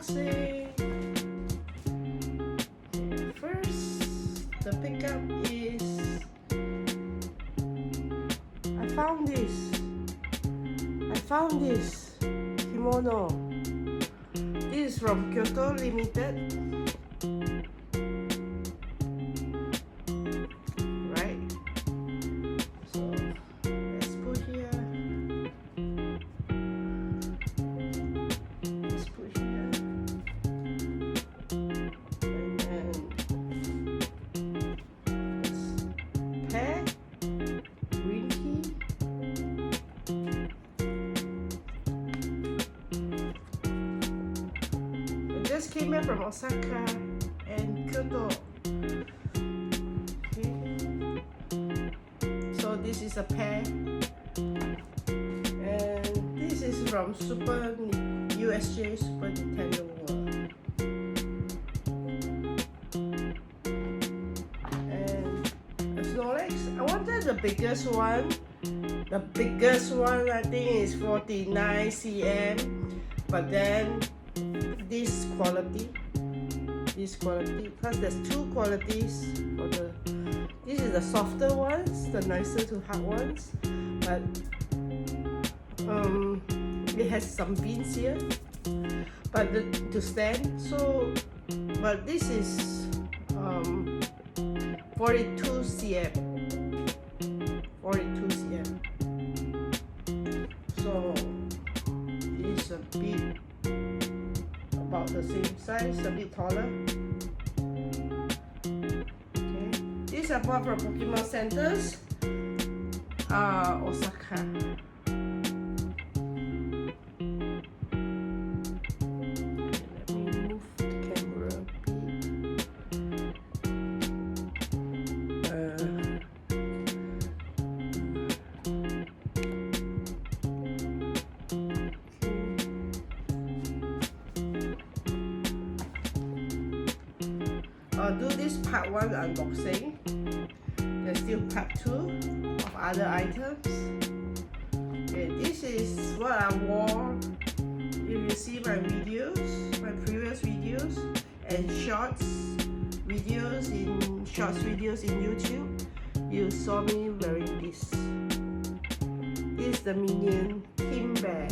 unboxing. Okay, first, the pickup is I found this kimono. This is from Kyoto Limited. Right? So let's put here. Let's put here. And then let's pair. Green key. I just came back from Osaka and Kyoto. Okay. So this is a pair, and this is from USJ Super Nintendo World. And a Snorlax. I wanted the biggest one. The biggest one I think is 49 cm, but then this quality, because there's two qualities for this is the softer ones, the nicer to hard ones, but it has some pins here, but to stand. So, but this is 42 cm. 42 cm. So it's a bit about the same size, a bit taller. Okay, these are bought from Pokemon centers, Osaka. Okay, let me move the camera a I'll do this part 1 unboxing. There's still part 2 of other items. Okay, this is what I wore. If you see my videos, my previous videos and shorts videos in YouTube, you saw me wearing this. This is the Minion Team Bear.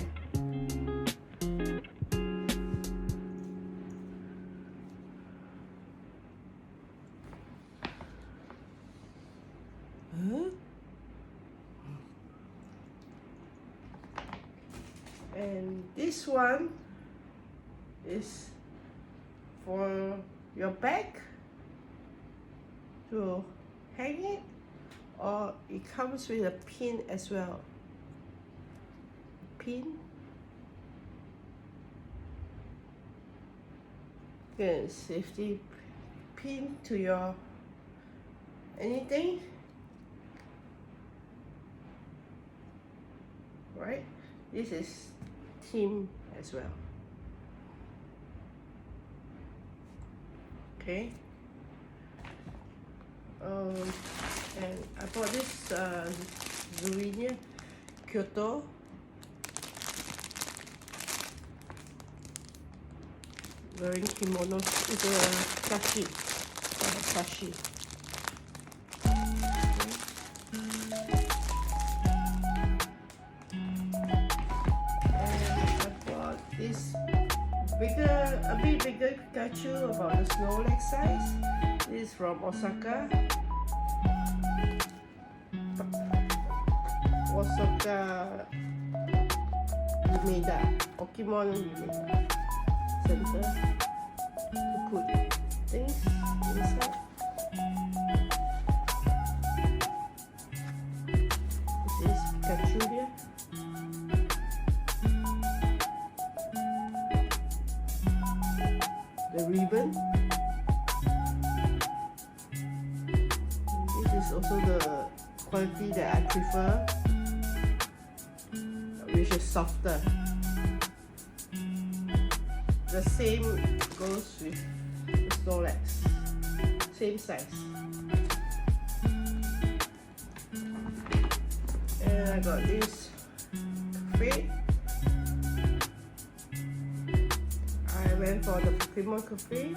And this one is for your bag to hang it, or it comes with a pin as well. Pin. Okay, safety pin to your anything. Right? This is team as well. Okay. And I bought this souvenir Kyoto. Wearing kimono. It's a sashi. Sashi. A bit bigger Pikachu, about the Snorlax size. This is from Osaka. Umeda, Pokémon Umeda Center, to put things inside. This is Pikachu here. The ribbon. This is also the quality that I prefer, which is softer. The same goes with the Snorlax, same size. And I got this cafe. I went went for the Pokémon Cafe.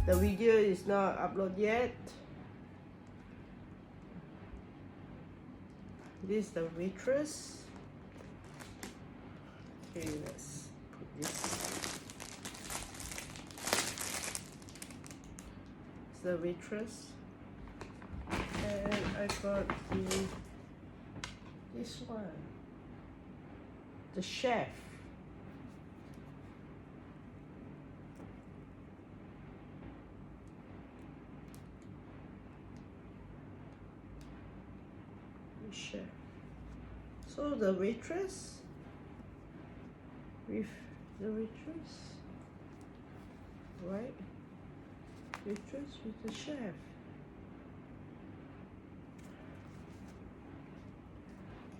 The video is not uploaded yet. This is the waitress. Okay, let's put this. It's the waitress. And I got this one. The chef. Chef. So the waitress with the waitress, right? Waitress with the chef.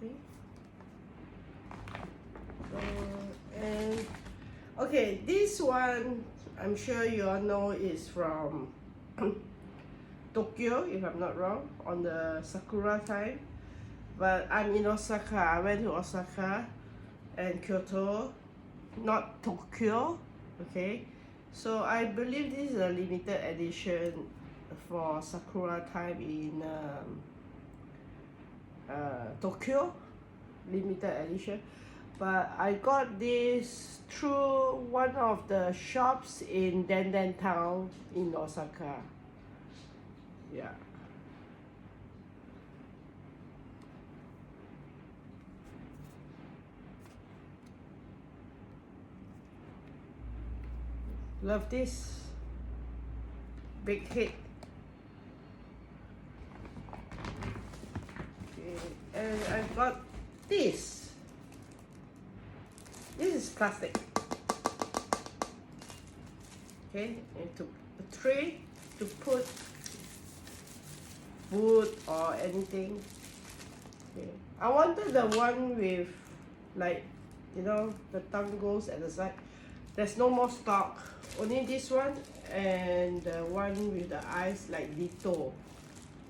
Okay. And okay, this one I'm sure you all know is from Tokyo, if I'm not wrong, on the Sakura time. But I'm in Osaka. I went to Osaka and Kyoto, not Tokyo. Okay, so I believe this is a limited edition for Sakura time in Tokyo, limited edition. But I got this through one of the shops in Denden Town in Osaka. Yeah. Love this big hit. Okay, and I got this. This is plastic. Okay, and to a tray to put food or anything. Okay, I wanted the one with, like, you know, the tongue goes at the side. There's no more stock. Only this one and the one with the eyes like Ditto,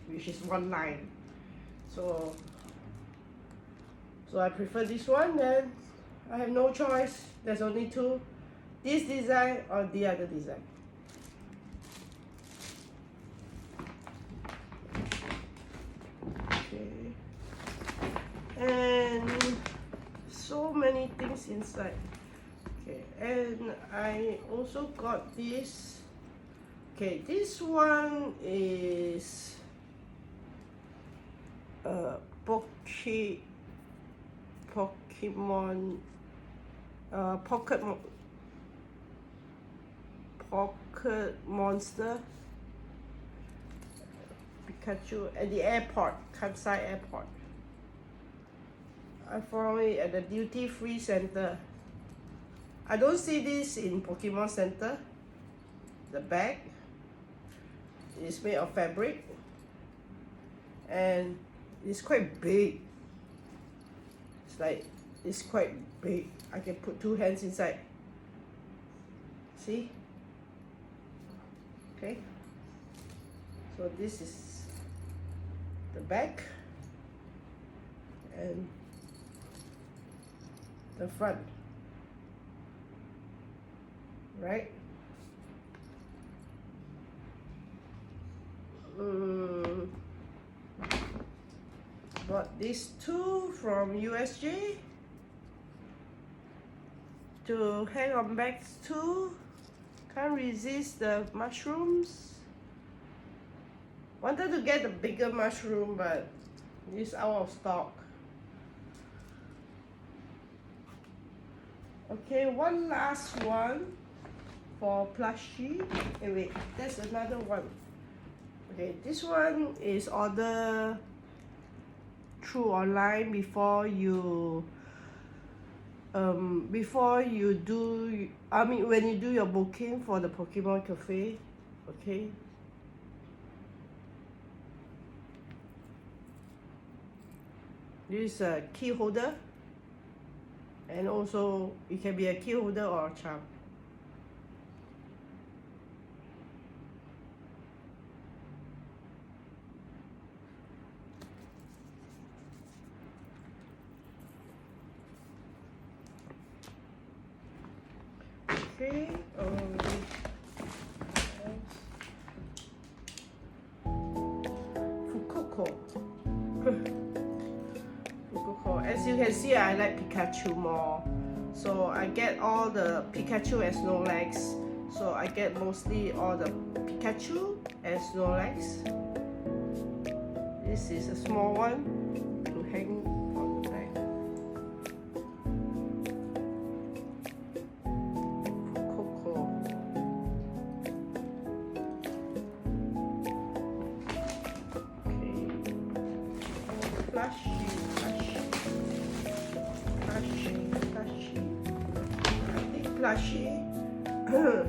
which is one line. So I prefer this one. Then I have no choice. There's only two. This design or the other design. Okay. And so many things inside. Okay, and I also got this. Okay, this one is Pokemon Pocket Monster Pikachu at the airport, Kansai Airport. I found it at the duty-free center. I don't see this in Pokemon Center. The bag is made of fabric and it's quite big. It's quite big. I can put two hands inside. See? Okay. So this is the back and the front. Right? Bought these two from USJ to hang on bags too. Can't resist the mushrooms. Wanted to get the bigger mushroom, but it's out of stock. Okay, one last one for plushie. Hey, wait, there's another one. Okay, this one is order through online before you when you do your booking for the Pokemon Cafe. Okay, this is a key holder, and also it can be a key holder or a charm. Okay. Fukuko. Fukuko. As you can see, I like Pikachu more. So I get all the Pikachu and Snorlax. So I get mostly all the Pikachu and Snorlax. This is a small one to hang on the back. Coco. Okay. Flashy. I think Flashy. The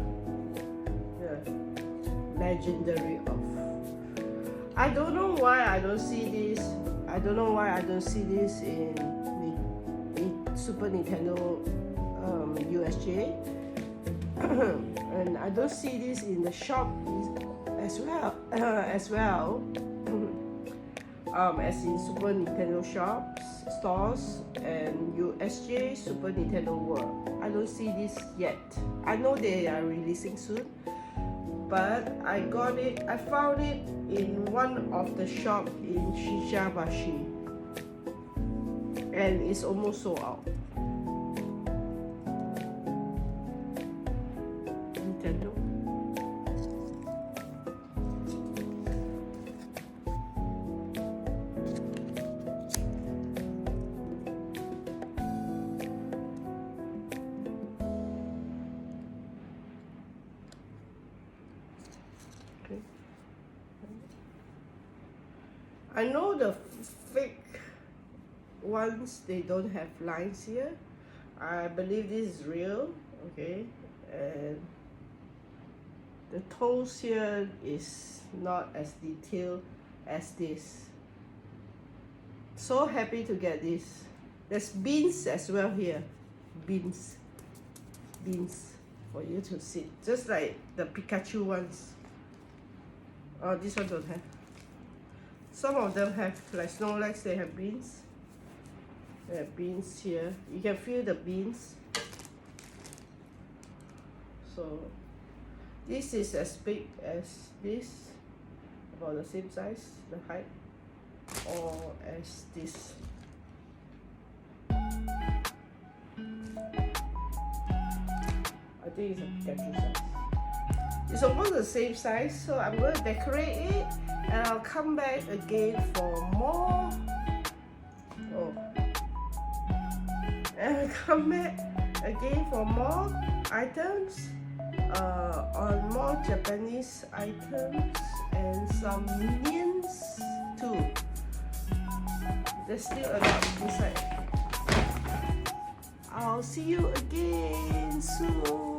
legendary of. I don't know why I don't see this. I don't know why I don't see this in Super Nintendo USJ, and I don't see this in the shop as well. As in Super Nintendo shops, stores, and USJ Super Nintendo World. I don't see this yet. I know they are releasing soon, but I found it in one of the shop in Shijabashi, and it's almost sold out. Nintendo. Okay. I know the fake ones, they don't have lines here. I believe this is real, okay, and the toes here is not as detailed as this. So happy to get this. There's beans as well here. Beans for you to sit, just like the Pikachu ones. Oh, this one don't have. Some of them have, like Snorlax, they have beans. They have beans here. You can feel the beans. So this is as big as this, about the same size, the height, or as this. I think it's a Pikachu size. It's almost the same size, so I'm going to decorate it, and I'll come back again for more. Oh. And I'll come back again for more items, on more Japanese items and some minions too. There's still a lot inside. I'll see you again soon.